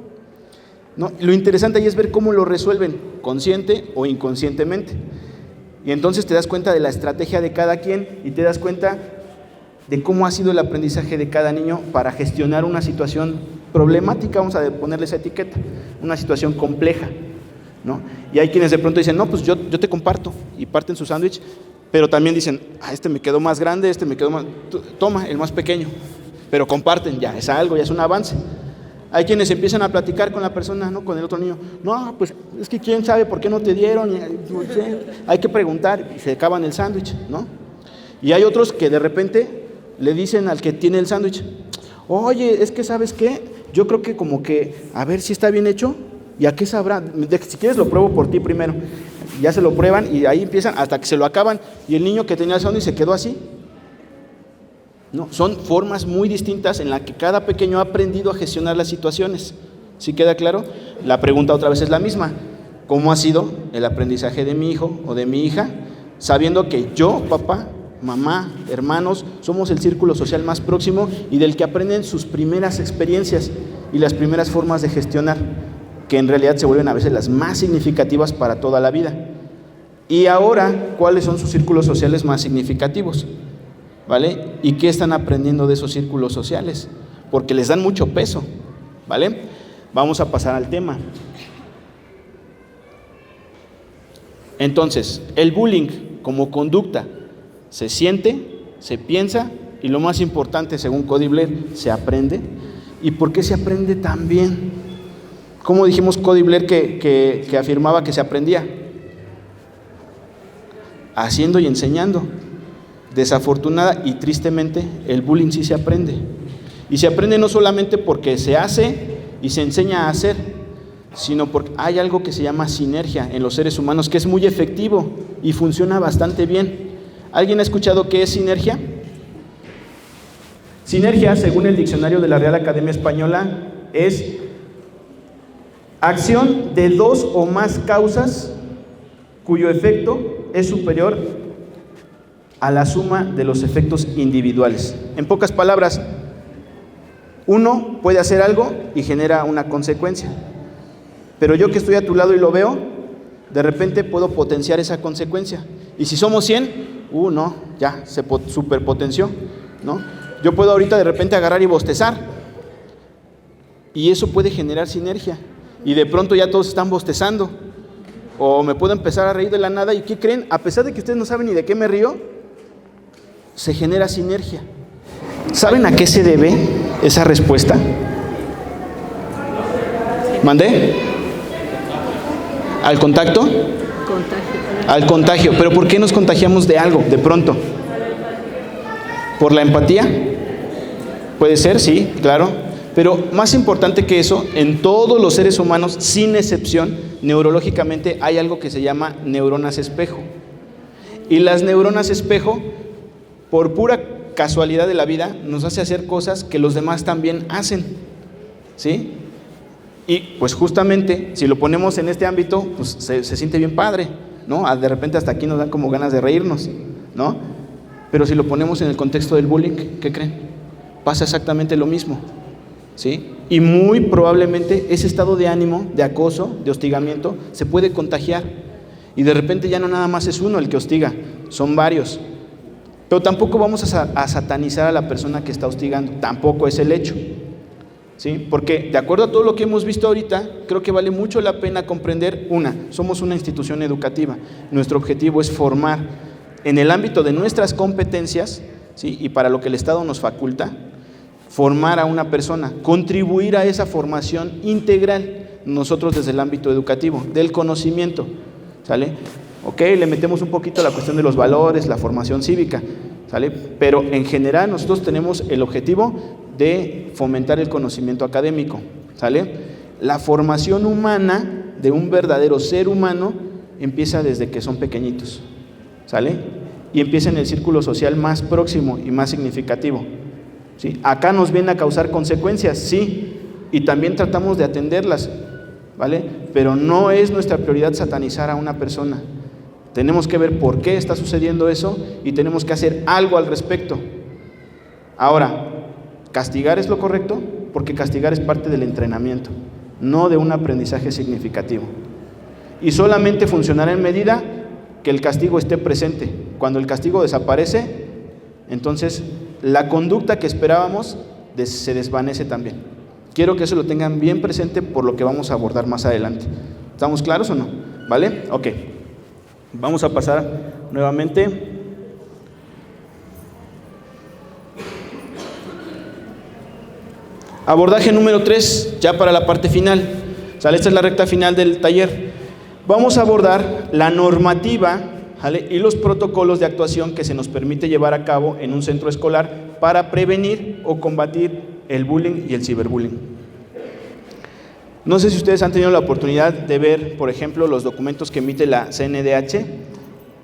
No, lo interesante ahí es ver cómo lo resuelven, consciente o inconscientemente. Y entonces te das cuenta de la estrategia de cada quien y te das cuenta de cómo ha sido el aprendizaje de cada niño para gestionar una situación problemática, vamos a ponerle esa etiqueta, una situación compleja, ¿no? Y hay quienes de pronto dicen, no, pues yo te comparto, y parten su sándwich, pero también dicen, este me quedó más grande, este me quedó más, toma el más pequeño, pero comparten, ya es algo, ya es un avance. Hay quienes empiezan a platicar con la persona, ¿no? Con el otro niño, no, pues es que quién sabe por qué no te dieron, hay que preguntar, y se acaban el sándwich, ¿no? Y hay otros que de repente le dicen al que tiene el sándwich, oye, es que ¿sabes qué? Yo creo que como que, a ver si está bien hecho, ¿y a qué sabrá? Si quieres lo pruebo por ti primero. Ya se lo prueban y ahí empiezan hasta que se lo acaban, y el niño que tenía el sándwich se quedó así. No, son formas muy distintas en las que cada pequeño ha aprendido a gestionar las situaciones. ¿Sí queda claro? La pregunta otra vez es la misma. ¿Cómo ha sido el aprendizaje de mi hijo o de mi hija? Sabiendo que yo, papá, mamá, hermanos, somos el círculo social más próximo y del que aprenden sus primeras experiencias y las primeras formas de gestionar, que en realidad se vuelven a veces las más significativas para toda la vida. Y ahora, ¿cuáles son sus círculos sociales más significativos? ¿Vale? ¿Y qué están aprendiendo de esos círculos sociales? Porque les dan mucho peso, ¿vale? Vamos a pasar al tema. Entonces, el bullying como conducta se siente, se piensa y lo más importante, según Cody Blair, se aprende. ¿Y por qué se aprende tan bien? ¿Cómo dijimos Cody Blair que afirmaba que se aprendía? Haciendo y enseñando. Desafortunada y tristemente, el bullying sí se aprende. Y se aprende no solamente porque se hace y se enseña a hacer, sino porque hay algo que se llama sinergia en los seres humanos, que es muy efectivo y funciona bastante bien. ¿Alguien ha escuchado qué es sinergia? Sinergia, según el diccionario de la Real Academia Española, es acción de dos o más causas cuyo efecto es superior a la suma de los efectos individuales. En pocas palabras, uno puede hacer algo y genera una consecuencia, pero yo que estoy a tu lado y lo veo, de repente puedo potenciar esa consecuencia. Y si somos 100, no, ya se superpotenció, ¿no? Yo puedo ahorita de repente agarrar y bostezar, y eso puede generar sinergia, y de pronto ya todos están bostezando, o me puedo empezar a reír de la nada, y ¿qué creen? A pesar de que ustedes no saben ni de qué me río, se genera sinergia. ¿Saben a qué se debe esa respuesta? ¿Mandé? ¿Al contacto? Contagio. Al contagio. ¿Pero por qué nos contagiamos de algo de pronto? ¿Por la empatía? Puede ser, sí, claro. Pero más importante que eso, en todos los seres humanos, sin excepción, neurológicamente hay algo que se llama neuronas espejo. Y las neuronas espejo, por pura casualidad de la vida, nos hace hacer cosas que los demás también hacen, ¿sí? Y pues justamente, si lo ponemos en este ámbito, pues se siente bien padre, ¿no? De repente hasta aquí nos dan como ganas de reírnos, ¿no? Pero si lo ponemos en el contexto del bullying, ¿qué creen? Pasa exactamente lo mismo, ¿sí? Y muy probablemente ese estado de ánimo, de acoso, de hostigamiento, se puede contagiar. Y de repente ya no nada más es uno el que hostiga, son varios. Pero tampoco vamos a satanizar a la persona que está hostigando, tampoco es el hecho, ¿sí? Porque de acuerdo a todo lo que hemos visto ahorita, creo que vale mucho la pena comprender, somos una institución educativa, nuestro objetivo es formar en el ámbito de nuestras competencias, ¿sí? Y para lo que el Estado nos faculta, formar a una persona, contribuir a esa formación integral, nosotros desde el ámbito educativo, del conocimiento, ¿sale? Ok, le metemos un poquito la cuestión de los valores, la formación cívica, ¿sale? Pero en general nosotros tenemos el objetivo de fomentar el conocimiento académico, ¿sale? La formación humana de un verdadero ser humano empieza desde que son pequeñitos, ¿sale? Y empieza en el círculo social más próximo y más significativo, ¿sí? Acá nos viene a causar consecuencias, sí, y también tratamos de atenderlas, ¿vale? Pero no es nuestra prioridad satanizar a una persona. Tenemos que ver por qué está sucediendo eso y tenemos que hacer algo al respecto. Ahora, ¿castigar es lo correcto? Porque castigar es parte del entrenamiento, no de un aprendizaje significativo. Y solamente funcionará en medida que el castigo esté presente. Cuando el castigo desaparece, entonces la conducta que esperábamos se desvanece también. Quiero que eso lo tengan bien presente por lo que vamos a abordar más adelante. ¿Estamos claros o no? ¿Vale? Ok. Vamos a pasar nuevamente. Abordaje número 3, ya para la parte final. ¿Sale? Esta es la recta final del taller. Vamos a abordar la normativa, ¿vale?, y los protocolos de actuación que se nos permite llevar a cabo en un centro escolar para prevenir o combatir el bullying y el ciberbullying. No sé si ustedes han tenido la oportunidad de ver, por ejemplo, los documentos que emite la CNDH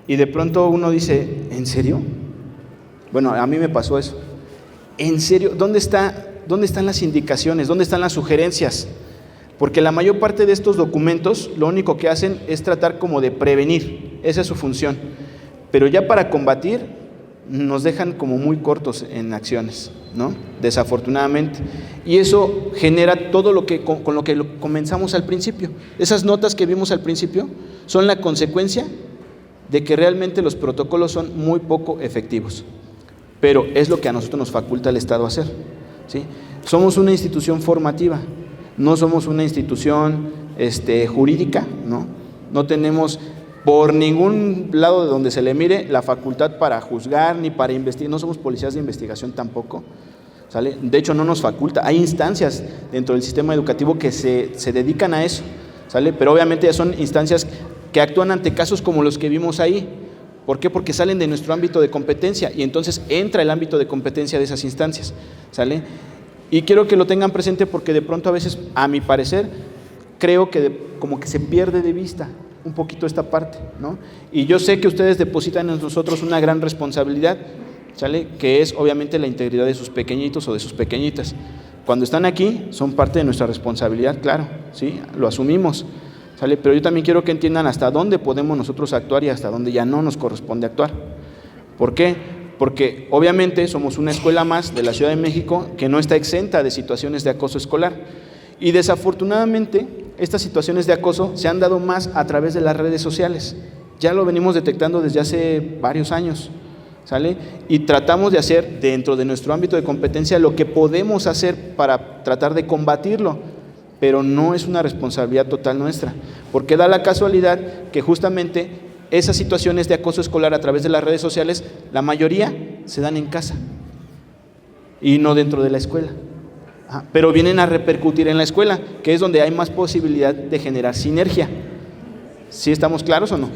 y de pronto uno dice, ¿en serio? Bueno, a mí me pasó eso. ¿En serio? ¿Dónde están las indicaciones? ¿Dónde están las sugerencias? Porque la mayor parte de estos documentos lo único que hacen es tratar como de prevenir, esa es su función. Pero ya para combatir nos dejan como muy cortos en acciones, ¿no? Desafortunadamente. Y eso genera todo lo que con lo que comenzamos al principio. Esas notas que vimos al principio son la consecuencia de que realmente los protocolos son muy poco efectivos. Pero es lo que a nosotros nos faculta el Estado hacer, ¿sí? Somos una institución formativa, no somos una institución jurídica, ¿no? No tenemos por ningún lado de donde se le mire la facultad para juzgar ni para investigar, no somos policías de investigación tampoco, ¿sale? De hecho no nos faculta, hay instancias dentro del sistema educativo que se dedican a eso, ¿sale? Pero obviamente ya son instancias que actúan ante casos como los que vimos ahí. ¿Por qué? Porque salen de nuestro ámbito de competencia y entonces entra el ámbito de competencia de esas instancias, ¿sale? Y quiero que lo tengan presente porque de pronto a veces, a mi parecer, creo que como que se pierde de vista un poquito esta parte, ¿no? Y yo sé que ustedes depositan en nosotros una gran responsabilidad, ¿sale? Que es obviamente la integridad de sus pequeñitos o de sus pequeñitas. Cuando están aquí, son parte de nuestra responsabilidad, claro, ¿sí? Lo asumimos, ¿sale? Pero yo también quiero que entiendan hasta dónde podemos nosotros actuar y hasta dónde ya no nos corresponde actuar. ¿Por qué? Porque obviamente somos una escuela más de la Ciudad de México que no está exenta de situaciones de acoso escolar. Y desafortunadamente, estas situaciones de acoso se han dado más a través de las redes sociales. Ya lo venimos detectando desde hace varios años, ¿sale? Y tratamos de hacer dentro de nuestro ámbito de competencia lo que podemos hacer para tratar de combatirlo, pero no es una responsabilidad total nuestra, porque da la casualidad que justamente esas situaciones de acoso escolar a través de las redes sociales, la mayoría se dan en casa y no dentro de la escuela. Pero vienen a repercutir en la escuela, que es donde hay más posibilidad de generar sinergia. ¿Sí estamos claros o no?